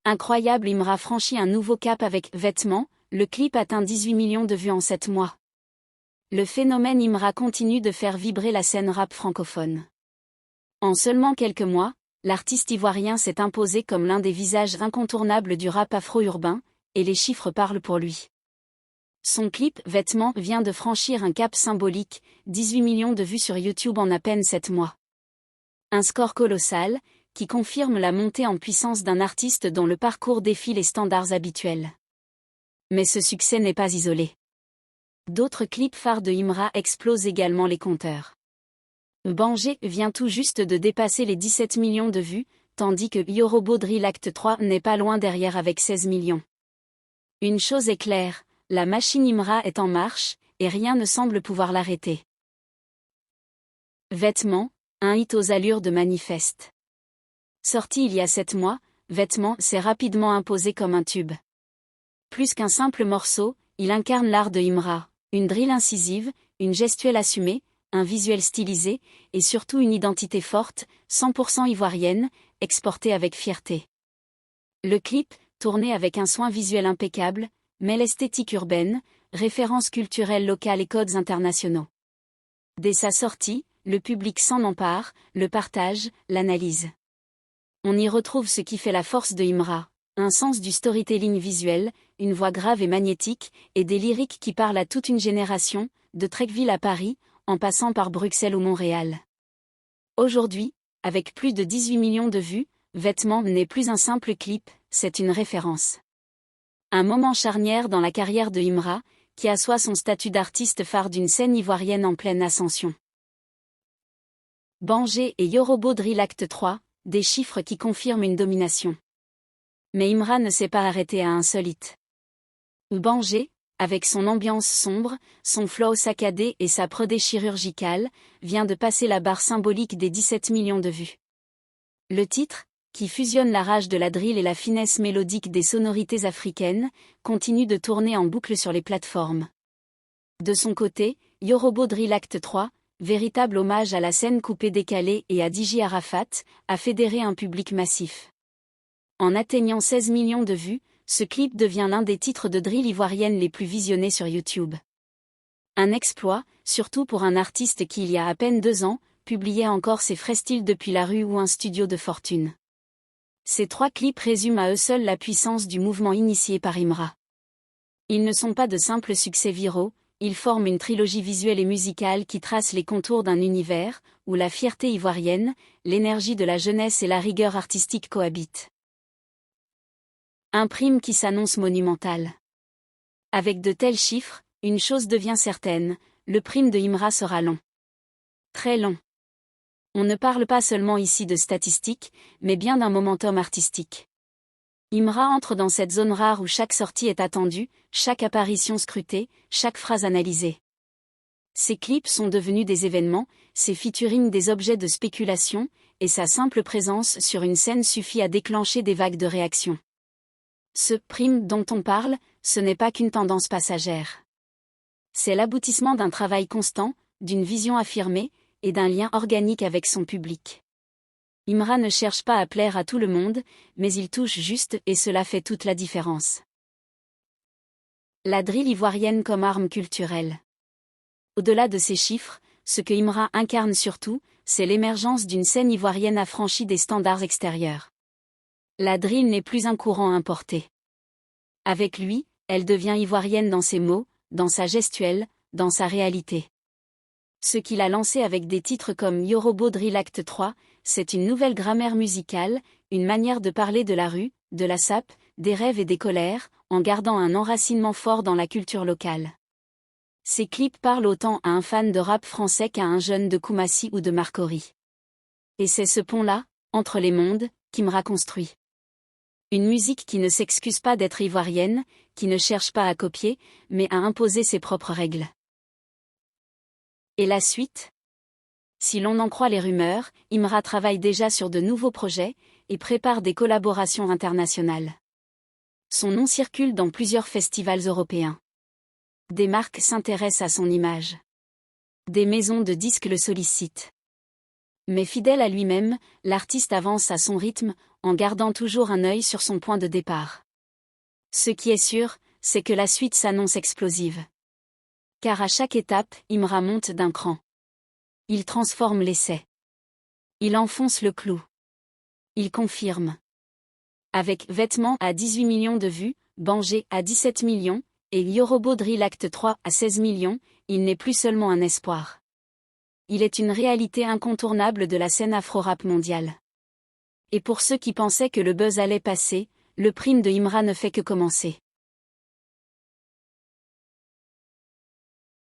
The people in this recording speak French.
Incroyable, Imra franchit un nouveau cap avec Vêtements, le clip atteint 18 millions de vues en 7 mois. Le phénomène Imra continue de faire vibrer la scène rap francophone. En seulement quelques mois, l'artiste ivoirien s'est imposé comme l'un des visages incontournables du rap afro-urbain, et les chiffres parlent pour lui. Son clip « Vêtements » vient de franchir un cap symbolique, 18 millions de vues sur YouTube en à peine 7 mois. Un score colossal, qui confirme la montée en puissance d'un artiste dont le parcours défie les standards habituels. Mais ce succès n'est pas isolé. D'autres clips phares de Imra explosent également les compteurs. Bangé vient tout juste de dépasser les 17 millions de vues, tandis que Yorobo Drill Act 3 n'est pas loin derrière avec 16 millions. Une chose est claire, la machine Imra est en marche, et rien ne semble pouvoir l'arrêter. Vêtements, un hit aux allures de manifeste. Sorti il y a 7 mois, Vêtements s'est rapidement imposé comme un tube. Plus qu'un simple morceau, il incarne l'art de Imra, une drill incisive, une gestuelle assumée, un visuel stylisé, et surtout une identité forte, 100% ivoirienne, exportée avec fierté. Le clip, tourné avec un soin visuel impeccable, mêle esthétique urbaine, références culturelles locales et codes internationaux. Dès sa sortie, le public s'en empare, le partage, l'analyse. On y retrouve ce qui fait la force de Imra, un sens du storytelling visuel, une voix grave et magnétique, et des lyriques qui parlent à toute une génération, de Trecqueville à Paris, en passant par Bruxelles ou Montréal. Aujourd'hui, avec plus de 18 millions de vues, Vêtements n'est plus un simple clip, c'est une référence. Un moment charnière dans la carrière de Imra, qui assoit son statut d'artiste phare d'une scène ivoirienne en pleine ascension. Bangé et Yorobo Drill Act 3, des chiffres qui confirment une domination. Mais Imra ne s'est pas arrêté à un seul hit. Bangé, avec son ambiance sombre, son flow saccadé et sa prodé chirurgicale, vient de passer la barre symbolique des 17 millions de vues. Le titre, qui fusionne la rage de la drill et la finesse mélodique des sonorités africaines, continue de tourner en boucle sur les plateformes. De son côté, Yorobo Drill Act 3, véritable hommage à la scène coupée décalée et à DJ Arafat, a fédéré un public massif. En atteignant 16 millions de vues, ce clip devient l'un des titres de drill ivoirienne les plus visionnés sur YouTube. Un exploit, surtout pour un artiste qui il y a à peine 2 ans, publiait encore ses frais styles depuis la rue ou un studio de fortune. Ces 3 clips résument à eux seuls la puissance du mouvement initié par Imra. Ils ne sont pas de simples succès viraux, ils forment une trilogie visuelle et musicale qui trace les contours d'un univers, où la fierté ivoirienne, l'énergie de la jeunesse et la rigueur artistique cohabitent. Un prime qui s'annonce monumental. Avec de tels chiffres, une chose devient certaine, le prime de Imra sera long. Très long. On ne parle pas seulement ici de statistiques, mais bien d'un momentum artistique. Imra entre dans cette zone rare où chaque sortie est attendue, chaque apparition scrutée, chaque phrase analysée. Ses clips sont devenus des événements, ses featuring des objets de spéculation, et sa simple présence sur une scène suffit à déclencher des vagues de réactions. Ce prime dont on parle, ce n'est pas qu'une tendance passagère. C'est l'aboutissement d'un travail constant, d'une vision affirmée, et d'un lien organique avec son public. Imra ne cherche pas à plaire à tout le monde, mais il touche juste et cela fait toute la différence. La drill ivoirienne comme arme culturelle. Au-delà de ces chiffres, ce que Imra incarne surtout, c'est l'émergence d'une scène ivoirienne affranchie des standards extérieurs. La drill n'est plus un courant importé. Avec lui, elle devient ivoirienne dans ses mots, dans sa gestuelle, dans sa réalité. Ce qu'il a lancé avec des titres comme Yorobo Drill Act 3, c'est une nouvelle grammaire musicale, une manière de parler de la rue, de la sape, des rêves et des colères, en gardant un enracinement fort dans la culture locale. Ces clips parlent autant à un fan de rap français qu'à un jeune de Koumassi ou de Marcory. Et c'est ce pont-là, entre les mondes, qu'Imra construit. Une musique qui ne s'excuse pas d'être ivoirienne, qui ne cherche pas à copier, mais à imposer ses propres règles. Et la suite ? Si l'on en croit les rumeurs, Imra travaille déjà sur de nouveaux projets, et prépare des collaborations internationales. Son nom circule dans plusieurs festivals européens. Des marques s'intéressent à son image. Des maisons de disques le sollicitent. Mais fidèle à lui-même, l'artiste avance à son rythme, en gardant toujours un œil sur son point de départ. Ce qui est sûr, c'est que la suite s'annonce explosive. Car à chaque étape, Imra monte d'un cran. Il transforme l'essai. Il enfonce le clou. Il confirme. Avec Vêtements à 18 millions de vues, Bangé à 17 millions, et Yorobo Drill Act 3 à 16 millions, il n'est plus seulement un espoir. Il est une réalité incontournable de la scène afro-rap mondiale. Et pour ceux qui pensaient que le buzz allait passer, le prime de Imra ne fait que commencer.